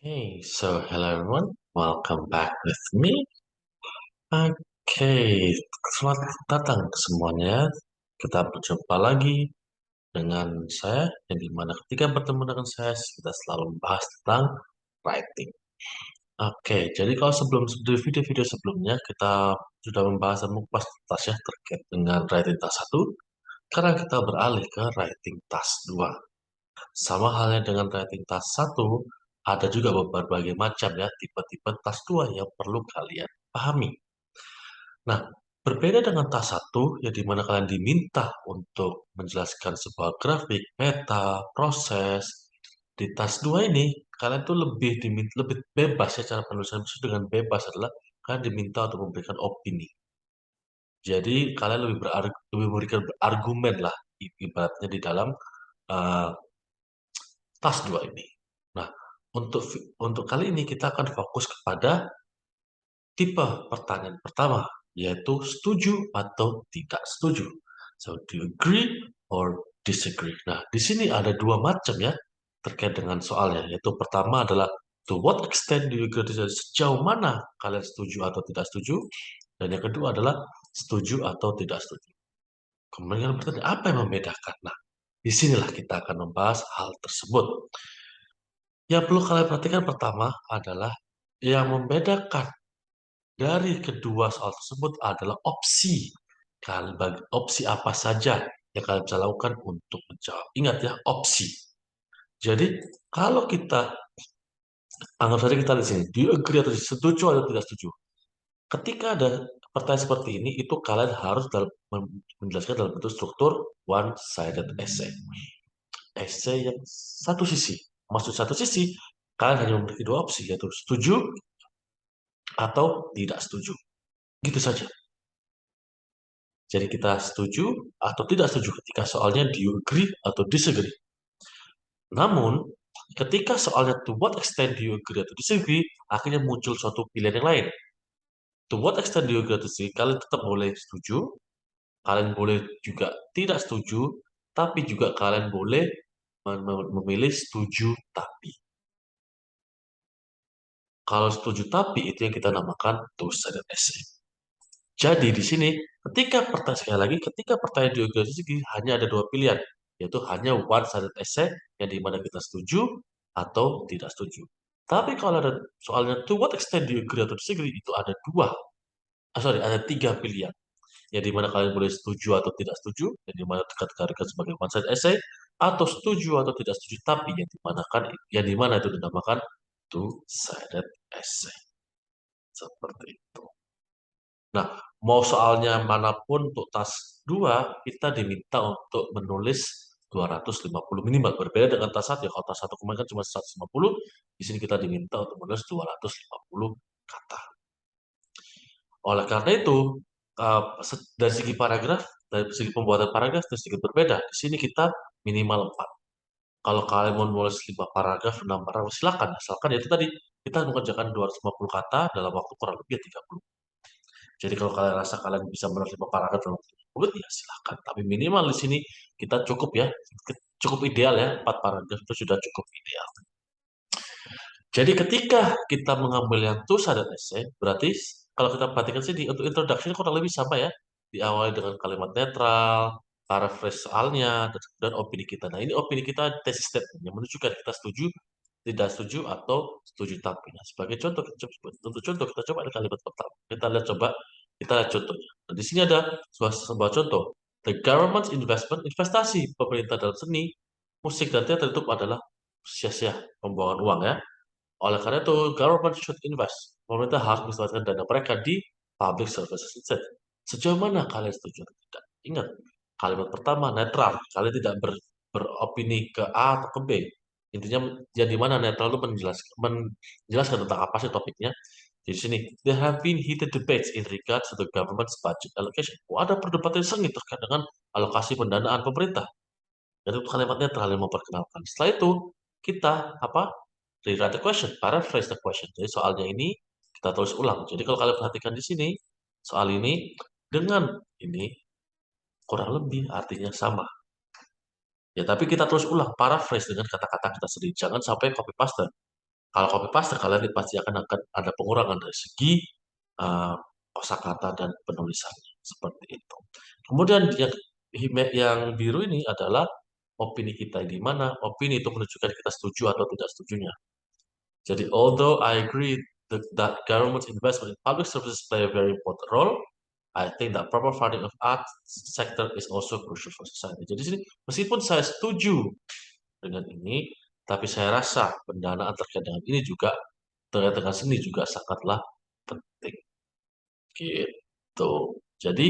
Hey, so hello everyone, welcome back with me. Oke, selamat datang semuanya. Kita berjumpa lagi dengan saya, yang dimana ketika bertemu dengan saya, kita selalu membahas tentang writing. Oke, jadi kalau sebelum di video-video sebelumnya, kita sudah membahas dan mengupas tuntas ya terkait dengan writing task 1. Sekarang kita beralih ke writing task 2. Sama halnya dengan writing task 1, ada juga berbagai macam ya tipe-tipe task 2 yang perlu kalian pahami. Nah, berbeda dengan task 1 yang dimana kalian diminta untuk menjelaskan sebuah grafik, peta, proses. Di task 2 ini, kalian tuh lebih bebas ya cara penulisan. Maksud dengan bebas adalah kalian diminta untuk memberikan opini. Jadi kalian lebih memberikan argumen lah ibaratnya di dalam uh, task 2 ini. Nah, untuk kali ini kita akan fokus kepada tipe pertanyaan pertama, yaitu setuju atau tidak setuju. So, do you agree or disagree? Nah, di sini ada dua macam ya terkait dengan soalnya, yaitu pertama adalah to what extent do you agree? Sejauh mana kalian setuju atau tidak setuju? Dan yang kedua adalah setuju atau tidak setuju. Kemudian bertanya, apa yang membedakan? Nah, disinilah kita akan membahas hal tersebut. Yang perlu kalian perhatikan pertama adalah yang membedakan dari kedua soal tersebut adalah opsi. Opsi apa saja yang kalian bisa lakukan untuk menjawab. Ingat ya, opsi. Jadi, kalau kita anggap saja kita di sini, do you agree atau setuju atau tidak setuju? Ketika ada pertanyaan seperti ini, itu kalian harus menjelaskan dalam bentuk struktur one-sided essay. Essay yang satu sisi. Maksud satu sisi, kalian hanya memiliki dua opsi, yaitu setuju atau tidak setuju. Gitu saja. Jadi kita setuju atau tidak setuju ketika soalnya do you agree atau disagree. Namun, ketika soalnya to what extent do you agree atau disagree, akhirnya muncul suatu pilihan yang lain. To what extent do you agree atau disagree, kalian tetap boleh setuju, kalian boleh juga tidak setuju, tapi juga kalian boleh memilih setuju tapi. Kalau setuju tapi itu yang kita namakan two-sided essay. Jadi di sini ketika pertanyaan geografi hanya ada dua pilihan, yaitu hanya one-sided essay yang dimana kita setuju atau tidak setuju. Tapi kalau ada soalnya to what extent do you agree atau disagree itu ada ada tiga pilihan, yang dimana kalian boleh setuju atau tidak setuju, yang dimana dikategorikan sebagai one-sided essay, atau setuju atau tidak setuju, tapi yang dimana itu dinamakan two-sided essay. Seperti itu. Nah, mau soalnya manapun untuk task 2, kita diminta untuk menulis 250 minimal. Berbeda dengan task 1, ya kalau task 1 kemarin kan cuma 150, di sini kita diminta untuk menulis 250 kata. Oleh karena itu, dari segi paragraf, dari segi pembuatan paragraf, itu sedikit berbeda. Di sini kita minimal 4. Kalau kalian mau menulis 5 paragraf, 6 paragraf, silakan. Asalkan itu tadi, kita mengerjakan 250 kata dalam waktu kurang lebih 30. Jadi kalau kalian rasa kalian bisa menerima paragraf dalam waktu 10 ya silahkan. Tapi minimal di sini kita cukup ya, cukup ideal ya, 4 paragraf itu sudah cukup ideal. Jadi ketika kita mengambil yang two-sided essay, berarti kalau kita perhatikan sih untuk introduction kurang lebih sama ya. Diawali dengan kalimat netral, paraphrase soalnya, dan opini kita. Nah ini opini kita thesis statement yang menunjukkan kita setuju, tidak setuju, atau setuju tapi. Nah, sebagai contoh, untuk contoh kita coba ada kalimat pertama. Kita lihat contohnya. Nah, di sini ada sebuah contoh. The government's investment, investasi pemerintah dalam seni, musik dan teater itu adalah sia-sia pembuangan uang ya. Oleh karena itu, government should invest. Pemerintah harus menginvestasikan dana mereka di public services instead. Sejauh mana kalian setuju atau tidak? Ingat, kalimat pertama netral. Kalian tidak beropini ke A atau ke B. Intinya, ya di mana netral itu menjelaskan tentang apa sih topiknya. Di sini, there have been heated debates in regards to the government's budget allocation. Ada perdebatan sengit terkait dengan alokasi pendanaan pemerintah. Dan itu kalimat netral yang memperkenalkan. Setelah itu, kita rewrite the question, paraphrase the question. Jadi soalnya ini kita tulis ulang. Jadi kalau kalian perhatikan di sini, soal ini dengan ini kurang lebih artinya sama. Ya, tapi kita tulis ulang, paraphrase dengan kata-kata kita sendiri. Jangan sampai copy paste. Kalau copy paste kalian pasti akan ada pengurangan dari segi uh, kosakata dan penulisannya seperti itu. Kemudian yang biru ini adalah opini kita, di mana opini itu menunjukkan kita setuju atau tidak setujunya. Jadi, although I agree that government investment in public services play a very important role, I think that proper funding of art sector is also crucial for society. Jadi, sini meskipun saya setuju dengan ini, tapi saya rasa pendanaan terkait dengan ini juga terkait dengan seni juga sangatlah penting. Gitu. Jadi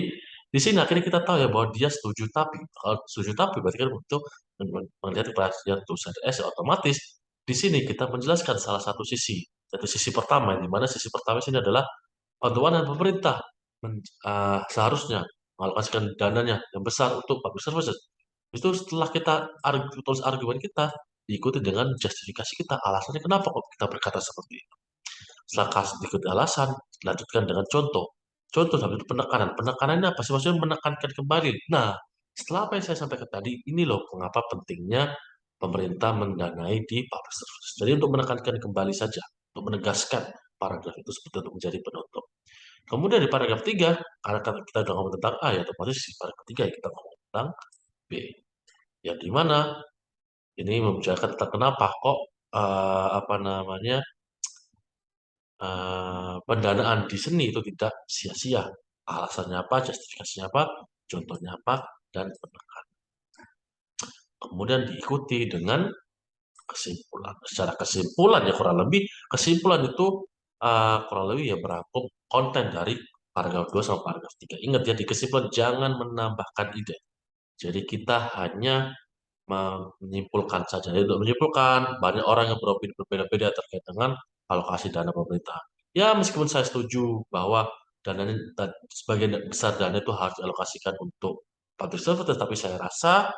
di sini akhirnya kita tahu ya bahwa dia setuju tapi. Kalau setuju tapi berarti kan untuk melihat kepastian tulisan otomatis di sini kita menjelaskan salah satu sisi. Yaitu sisi pertama, di mana sisi pertama sini adalah on the one hand, pemerintah seharusnya mengalokasikan dananya yang besar untuk public services. Itu setelah kita tulis argumen kita, diikuti dengan justifikasi kita. Alasannya kenapa kok kita berkata seperti itu. Setelah kasih diikuti alasan, lanjutkan dengan contoh. Contoh sampai itu penekanan. Penekanannya apa sih? Maksudnya menekankan kembali. Nah, setelah apa yang saya sampaikan tadi, ini loh mengapa pentingnya pemerintah mendanai di public services. Jadi untuk menekankan kembali saja, untuk menegaskan paragraf itu seperti untuk menjadi penutup. Kemudian di paragraf 3, karena kita sudah ngomong tentang A, ya otomatis di paragraf 3 ya kita ngomong tentang B. Ya di mana ini membicarakan tentang kenapa kok apa namanya pendanaan di seni itu tidak sia-sia. Alasannya apa, justifikasinya apa, contohnya apa, dan penekanan. Kemudian diikuti dengan kesimpulan. Secara kesimpulan ya kurang lebih, kesimpulan itu kurang lebih ya berangkum konten dari paragraf 2 sama paragraf 3. Ingat ya, di kesimpulan jangan menambahkan ide. Jadi kita hanya menyimpulkan saja. Jadi untuk menyimpulkan, banyak orang yang beropini berbeda-beda terkait dengan alokasi dana pemerintah. Ya, meskipun saya setuju bahwa sebagian besar dana itu harus dialokasikan untuk public service, tetapi saya rasa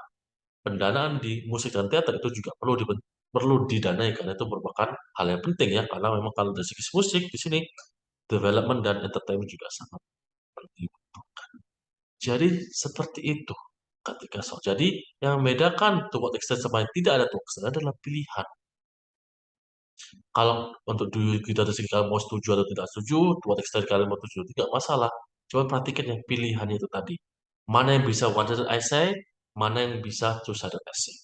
pendanaan di musik dan teater itu juga perlu didanai karena itu merupakan hal yang penting ya, karena memang kalau dari segi musik di sini development dan entertainment juga sangat penting. Jadi seperti itu ketika jadi yang membedakan to what extent sama yang tidak ada to what extent adalah pilihan. Kalau untuk kita dari segi kalian mau setuju atau tidak setuju, to what extent kalian mau setuju tidak masalah. Coba perhatikan yang pilihan itu tadi. Mana yang bisa one-sided essay, mana yang bisa two-sided essay.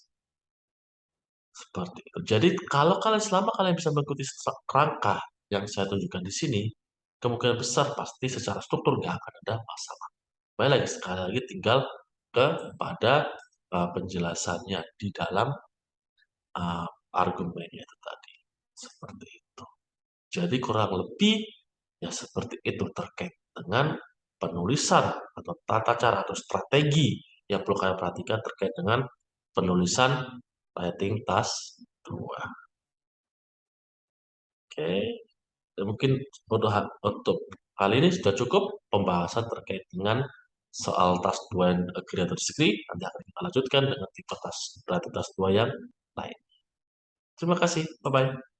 Seperti itu. Jadi kalau selama kalian bisa mengikuti kerangka yang saya tunjukkan di sini, kemungkinan besar pasti secara struktur nggak akan ada masalah. Baik lagi sekali lagi tinggal kepada penjelasannya di dalam argumennya itu tadi. Seperti itu. Jadi kurang lebih ya seperti itu terkait dengan penulisan atau tata cara atau strategi yang perlu kalian perhatikan terkait dengan penulisan writing task 2. Oke, dan mungkin untuk kali ini sudah cukup pembahasan terkait dengan soal task 2 yang agree atau disagree. Nanti akan kita lanjutkan dengan tipe task 2 yang lain. Terima kasih, bye-bye.